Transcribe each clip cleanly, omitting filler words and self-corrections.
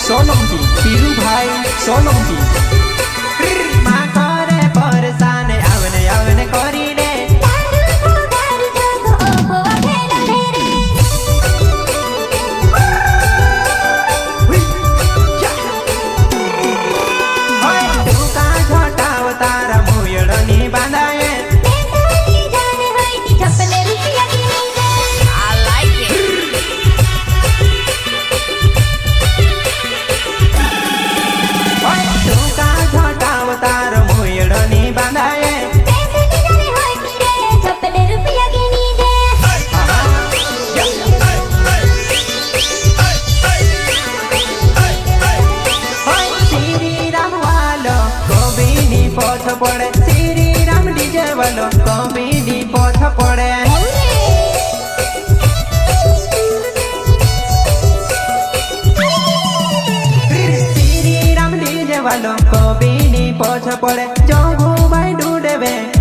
सोलंकी पीरू भाई सोलंकी माँ करे परेशान आवने आवने करी रे पड़े श्री राम डीजे वालो कॉमेडी पथ पड़े श्री राम डीजे वालो कॉमेडी पथ पड़े जोगो भाई ढूंढे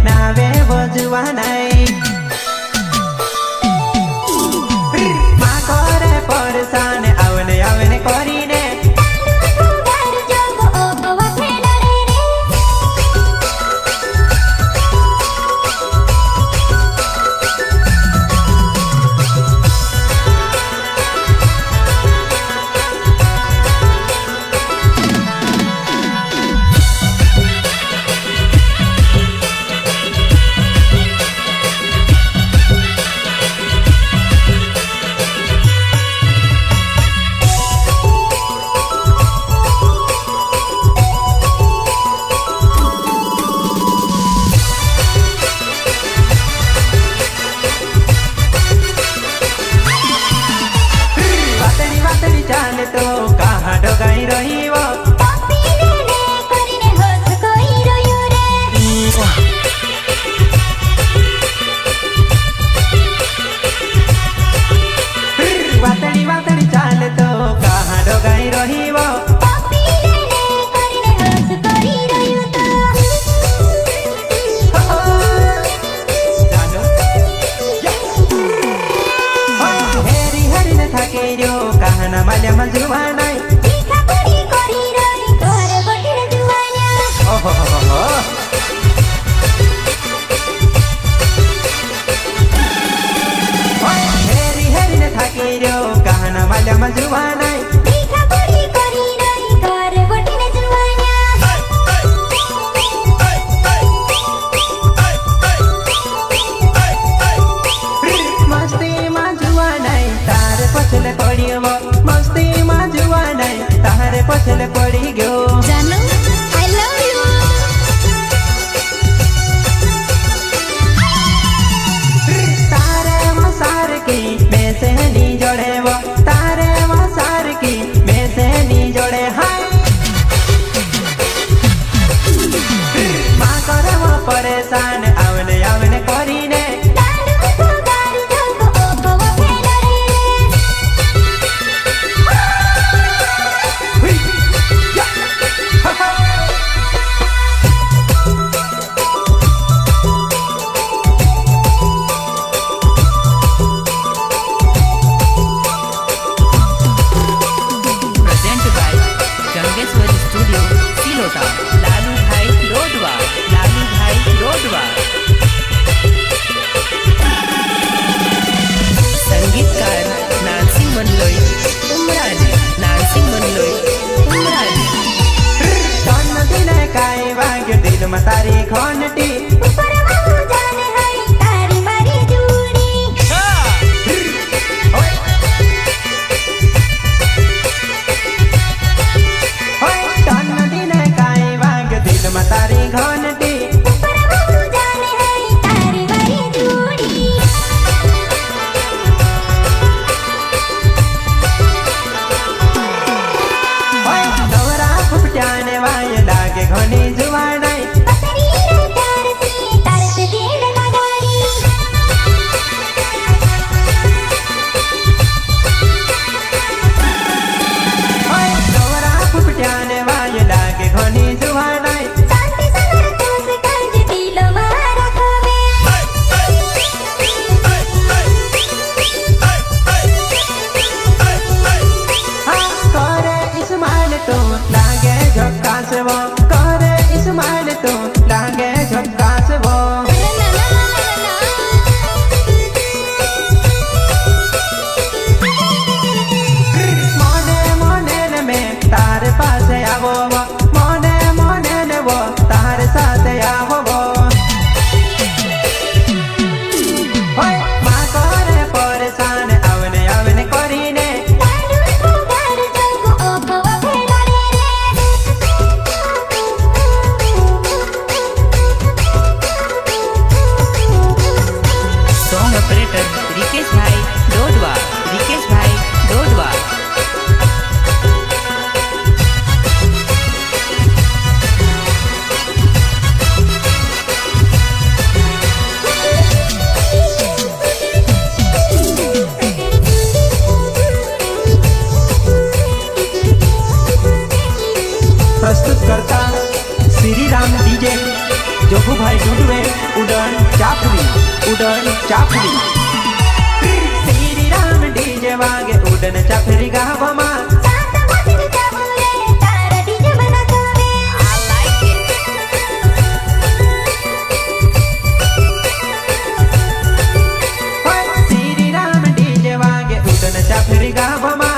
नावे बजुआ नहीं माँ करे परेशान आवने आवने करी ने जाने तो कहाँ डगाई रही वो वातड़ी वातड़ी चाले तो कहाँ डगाई रही वो कहना माल्या मजुआ नहीं हेरी हेरी ने थाकी रो कहना माल्या मजुआ नहीं मस्ती मजुआ नहीं तारे पछले पड़ी वो मस्ती मजुआ नहीं तारे पछले पड़ी गयो जानू आई लव यू तारे मसार की मैं से नी जोड़े वो तारे मसार की मैं से नी जोड़े हाय माँ करे वो परेशान आवने आवने करी ने संगीतकार नानसिंह मनलोई उमराजी नानसिंह मनलोई उमराजी कौन दिन काय वाग्य दिल में तारी घंटी तारी घंटी नवरा फुटने वाले लागे घनी जुआ नहीं नवरा फुटने वाले लागे घनी जुआ नहीं तो लागे झक्कास वो मोने मोने में तार पास आवो वो मोने मोने ने वो तार साथ आवो वो होय माँ करे परेशान आवने आवने करीने ऑपरेटर रिकेश भाई डोडवा रिकेश भाई डोडवा प्रस्तुत करता श्री राम डीजे जोगू भाई डुडवे उड़न चापरी श्री राम डीजे वागे उड़न चापरी गावमा श्री राम डीजे वागे उड़न चापरी गावमा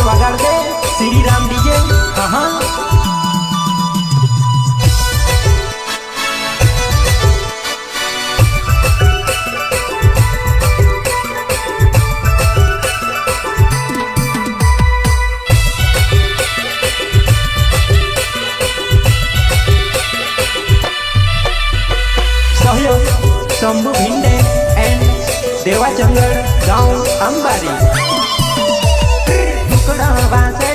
वगाड़ दे श्री राम डीजे हाँ सहयोग शंभू भिंडे एंड देवा जंगल गांव अंबारी टुकड़ा वासे